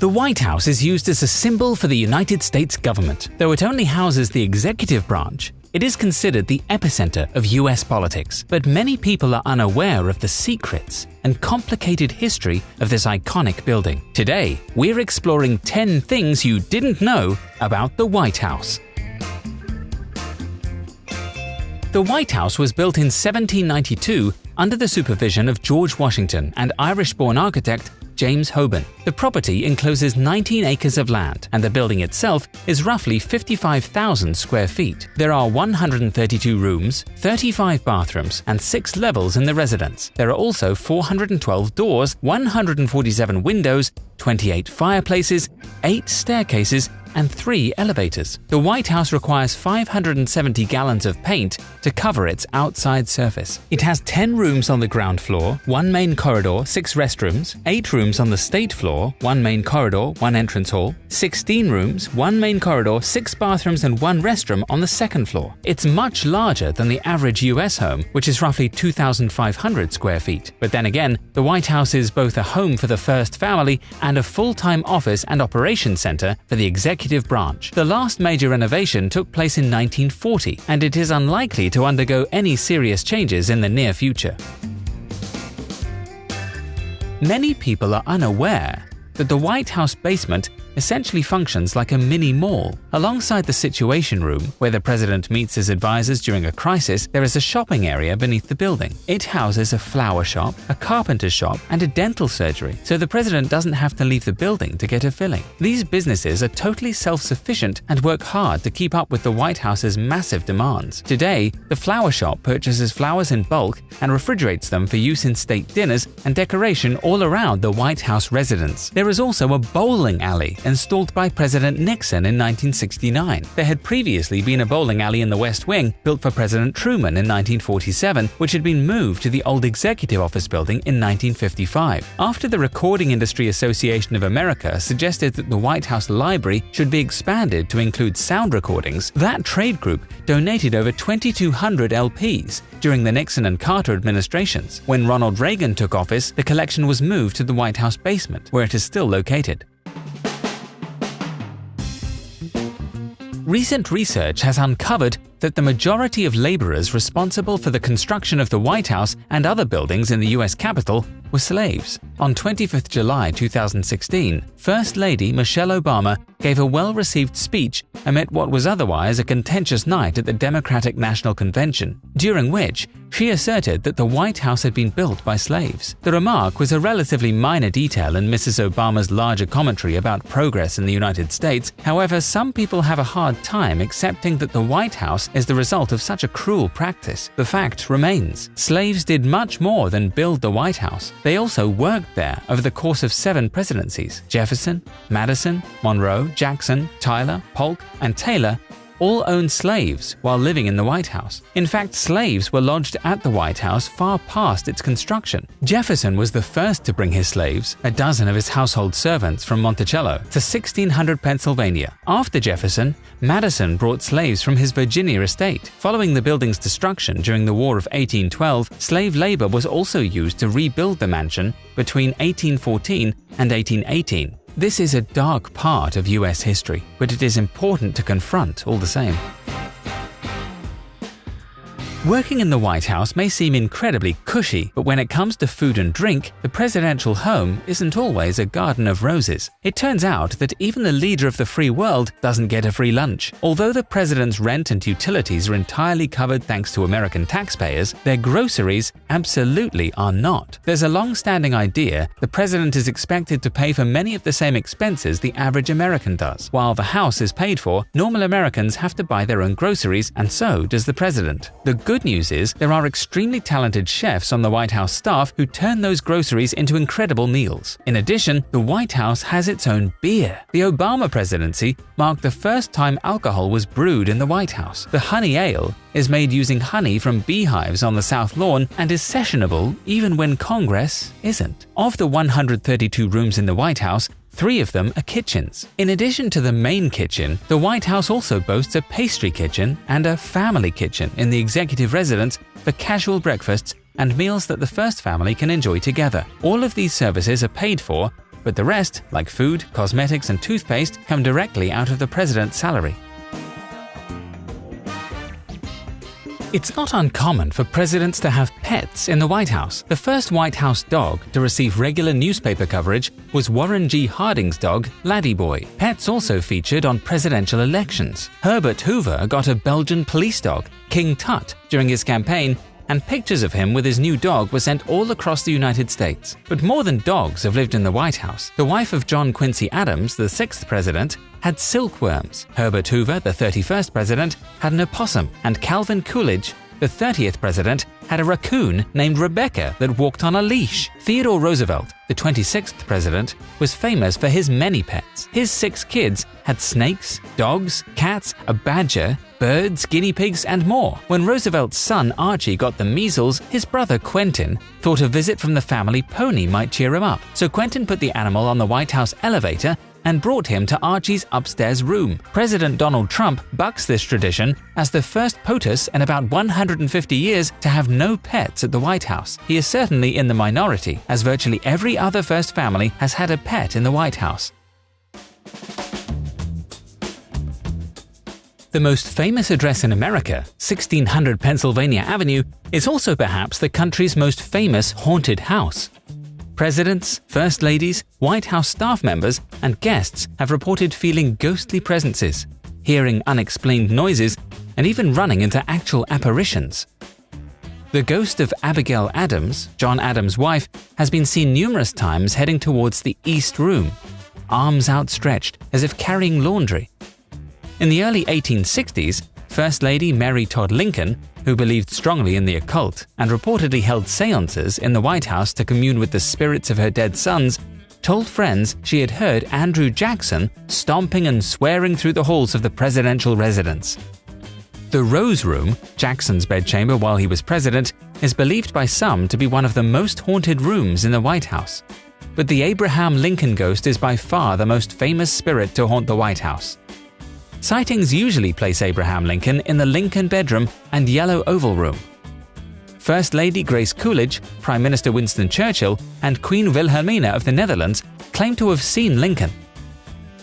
The White House is used as a symbol for the United States government. Though it only houses the executive branch, it is considered the epicenter of US politics. But many people are unaware of the secrets and complicated history of this iconic building. Today, we're exploring 10 things you didn't know about the White House. The White House was built in 1792 under the supervision of George Washington and Irish-born architect James Hoban. The property encloses 19 acres of land, and the building itself is roughly 55,000 square feet. There are 132 rooms, 35 bathrooms, and 6 levels in the residence. There are also 412 doors, 147 windows, 28 fireplaces, 8 staircases, and 3 elevators. The White House requires 570 gallons of paint to cover its outside surface. It has 10 rooms on the ground floor, 1 main corridor, 6 restrooms, 8 rooms on the state floor, 1 main corridor, 1 entrance hall, 16 rooms, 1 main corridor, 6 bathrooms, and 1 restroom on the second floor. It's much larger than the average US home, which is roughly 2,500 square feet. But then again, the White House is both a home for the first family and a full-time office and operations center for the executive branch. The last major renovation took place in 1940, and it is unlikely to undergo any serious changes in the near future. Many people are unaware that the White House basement essentially functions like a mini mall. Alongside the Situation Room, where the president meets his advisors during a crisis, there is a shopping area beneath the building. It houses a flower shop, a carpenter shop, and a dental surgery, so the president doesn't have to leave the building to get a filling. These businesses are totally self-sufficient and work hard to keep up with the White House's massive demands. Today, the flower shop purchases flowers in bulk and refrigerates them for use in state dinners and decoration all around the White House residence. There is also a bowling alley installed by President Nixon in 1969. There had previously been a bowling alley in the West Wing built for President Truman in 1947, which had been moved to the old Executive Office building in 1955. After the Recording Industry Association of America suggested that the White House Library should be expanded to include sound recordings, that trade group donated over 2,200 LPs during the Nixon and Carter administrations. When Ronald Reagan took office, the collection was moved to the White House basement, where it is still located. Recent research has uncovered that the majority of laborers responsible for the construction of the White House and other buildings in the US Capitol were slaves. On 25th July 2016, First Lady Michelle Obama gave a well-received speech amid what was otherwise a contentious night at the Democratic National Convention, during which she asserted that the White House had been built by slaves. The remark was a relatively minor detail in Mrs. Obama's larger commentary about progress in the United States. However, some people have a hard time accepting that the White House is the result of such a cruel practice. The fact remains, slaves did much more than build the White House. They also worked there over the course of 7 presidencies. Jefferson, Madison, Monroe, Jackson, Tyler, Polk, and Taylor all owned slaves while living in the White House. In fact, slaves were lodged at the White House far past its construction. Jefferson was the first to bring his slaves, a dozen of his household servants from Monticello, to 1600 Pennsylvania. After Jefferson, Madison brought slaves from his Virginia estate. Following the building's destruction during the War of 1812, slave labor was also used to rebuild the mansion between 1814 and 1818. This is a dark part of US history, but it is important to confront all the same. Working in the White House may seem incredibly cushy, but when it comes to food and drink, the presidential home isn't always a garden of roses. It turns out that even the leader of the free world doesn't get a free lunch. Although the president's rent and utilities are entirely covered thanks to American taxpayers, their groceries absolutely are not. There's a long-standing idea the president is expected to pay for many of the same expenses the average American does. While the house is paid for, normal Americans have to buy their own groceries, and so does the president. The good news is there are extremely talented chefs on the White House staff who turn those groceries into incredible meals. In addition, the White House has its own beer. The Obama presidency marked the first time alcohol was brewed in the White House. The Honey Ale is made using honey from beehives on the South Lawn and is sessionable even when Congress isn't. Of the 132 rooms in the White House, 3 of them are kitchens. In addition to the main kitchen, the White House also boasts a pastry kitchen and a family kitchen in the executive residence for casual breakfasts and meals that the first family can enjoy together. All of these services are paid for but the rest, like food, cosmetics, and toothpaste, come directly out of the president's salary. It's not uncommon for presidents to have pets in the White House. The first White House dog to receive regular newspaper coverage was Warren G. Harding's dog, Laddie Boy. Pets also featured on presidential elections. Herbert Hoover got a Belgian police dog, King Tut, during his campaign, and pictures of him with his new dog were sent all across the United States. But more than dogs have lived in the White House. The wife of John Quincy Adams, the 6th president, had silkworms. Herbert Hoover, the 31st president, had an opossum, and Calvin Coolidge, the 30th president, had a raccoon named Rebecca that walked on a leash. Theodore Roosevelt, the 26th president, was famous for his many pets. His 6 kids had snakes, dogs, cats, a badger, birds, guinea pigs, and more. When Roosevelt's son Archie got the measles, his brother Quentin thought a visit from the family pony might cheer him up. So Quentin put the animal on the White House elevator and brought him to Archie's upstairs room. President Donald Trump bucks this tradition as the first POTUS in about 150 years to have no pets at the White House. He is certainly in the minority, as virtually every other first family has had a pet in the White House. The most famous address in America, 1600 Pennsylvania Avenue, is also perhaps the country's most famous haunted house. Presidents, first ladies, White House staff members, and guests have reported feeling ghostly presences, hearing unexplained noises, and even running into actual apparitions. The ghost of Abigail Adams, John Adams' wife, has been seen numerous times heading towards the East Room, arms outstretched as if carrying laundry. In the early 1860s, First Lady Mary Todd Lincoln, who believed strongly in the occult and reportedly held seances in the White House to commune with the spirits of her dead sons, told friends she had heard Andrew Jackson stomping and swearing through the halls of the presidential residence. The Rose Room, Jackson's bedchamber while he was president, is believed by some to be one of the most haunted rooms in the White House. But the Abraham Lincoln ghost is by far the most famous spirit to haunt the White House. Sightings usually place Abraham Lincoln in the Lincoln Bedroom and Yellow Oval Room. First Lady Grace Coolidge, Prime Minister Winston Churchill, and Queen Wilhelmina of the Netherlands claim to have seen Lincoln.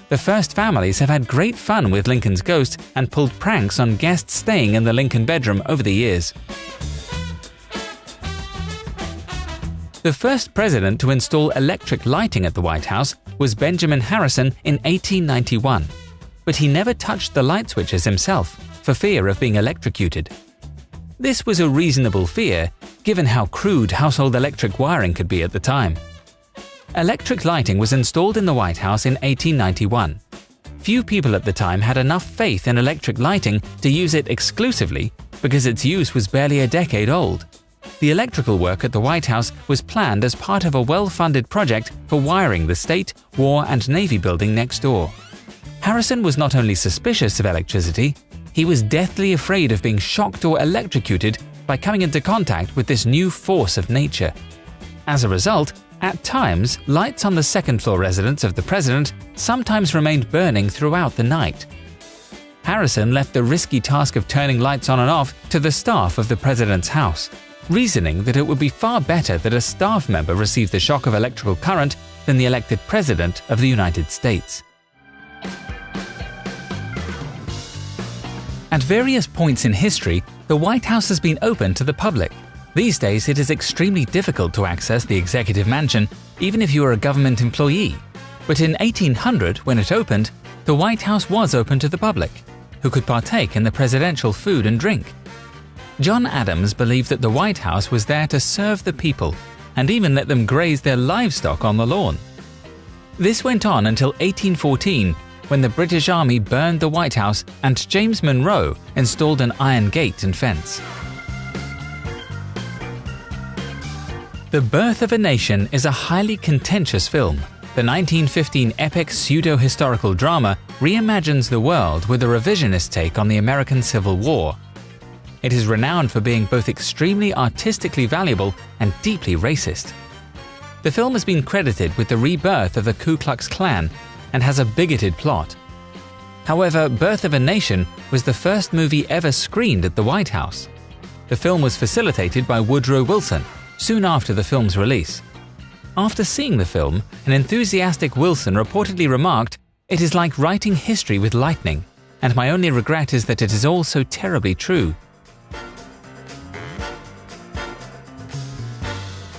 The first families have had great fun with Lincoln's ghost and pulled pranks on guests staying in the Lincoln Bedroom over the years. The first president to install electric lighting at the White House was Benjamin Harrison in 1891. But he never touched the light switches himself, for fear of being electrocuted. This was a reasonable fear, given how crude household electric wiring could be at the time. Electric lighting was installed in the White House in 1891. Few people at the time had enough faith in electric lighting to use it exclusively because its use was barely a decade old. The electrical work at the White House was planned as part of a well-funded project for wiring the State, War, and Navy building next door. Harrison was not only suspicious of electricity, he was deathly afraid of being shocked or electrocuted by coming into contact with this new force of nature. As a result, at times, lights on the second-floor residence of the president sometimes remained burning throughout the night. Harrison left the risky task of turning lights on and off to the staff of the president's house, reasoning that it would be far better that a staff member receive the shock of electrical current than the elected president of the United States. At various points in history, the White House has been open to the public. These days, it is extremely difficult to access the executive mansion, even if you are a government employee. But in 1800, when it opened, the White House was open to the public, who could partake in the presidential food and drink. John Adams believed that the White House was there to serve the people, and even let them graze their livestock on the lawn. This went on until 1814, when the British Army burned the White House and James Monroe installed an iron gate and fence. The Birth of a Nation is a highly contentious film. The 1915 epic pseudo-historical drama reimagines the world with a revisionist take on the American Civil War. It is renowned for being both extremely artistically valuable and deeply racist. The film has been credited with the rebirth of the Ku Klux Klan and has a bigoted plot. However, Birth of a Nation was the first movie ever screened at the White House. The film was facilitated by Woodrow Wilson soon after the film's release. After seeing the film, an enthusiastic Wilson reportedly remarked, "It is like writing history with lightning, and my only regret is that it is all so terribly true."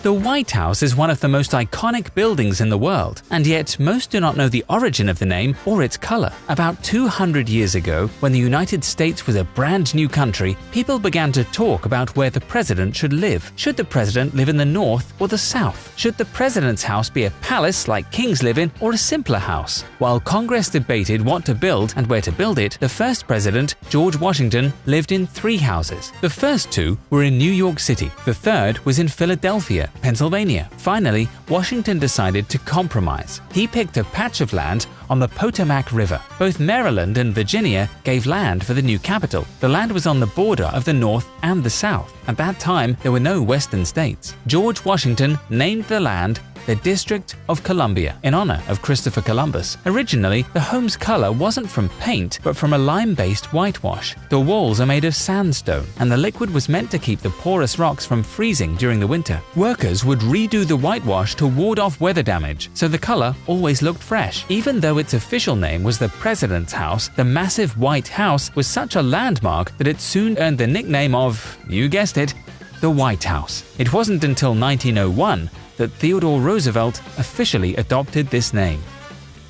The White House is one of the most iconic buildings in the world, and yet most do not know the origin of the name or its color. About 200 years ago, when the United States was a brand new country, people began to talk about where the president should live. Should the president live in the north or the south? Should the president's house be a palace like kings live in, or a simpler house? While Congress debated what to build and where to build it, the first president, George Washington, lived in 3 houses. The first 2 were in New York City. The third was in Philadelphia, Pennsylvania. Finally, Washington decided to compromise. He picked a patch of land on the Potomac River. Both Maryland and Virginia gave land for the new capital. The land was on the border of the North and the South. At that time, there were no western states. George Washington named the land the District of Columbia, in honor of Christopher Columbus. Originally, the home's color wasn't from paint, but from a lime-based whitewash. The walls are made of sandstone, and the liquid was meant to keep the porous rocks from freezing during the winter. Workers would redo the whitewash to ward off weather damage, so the color always looked fresh. Even though its official name was the President's House, the massive White House was such a landmark that it soon earned the nickname of, you guessed it, the White House. It wasn't until 1901 that Theodore Roosevelt officially adopted this name.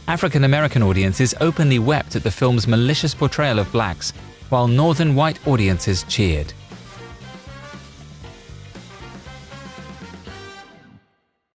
African American audiences openly wept at the film's malicious portrayal of blacks, while Northern white audiences cheered.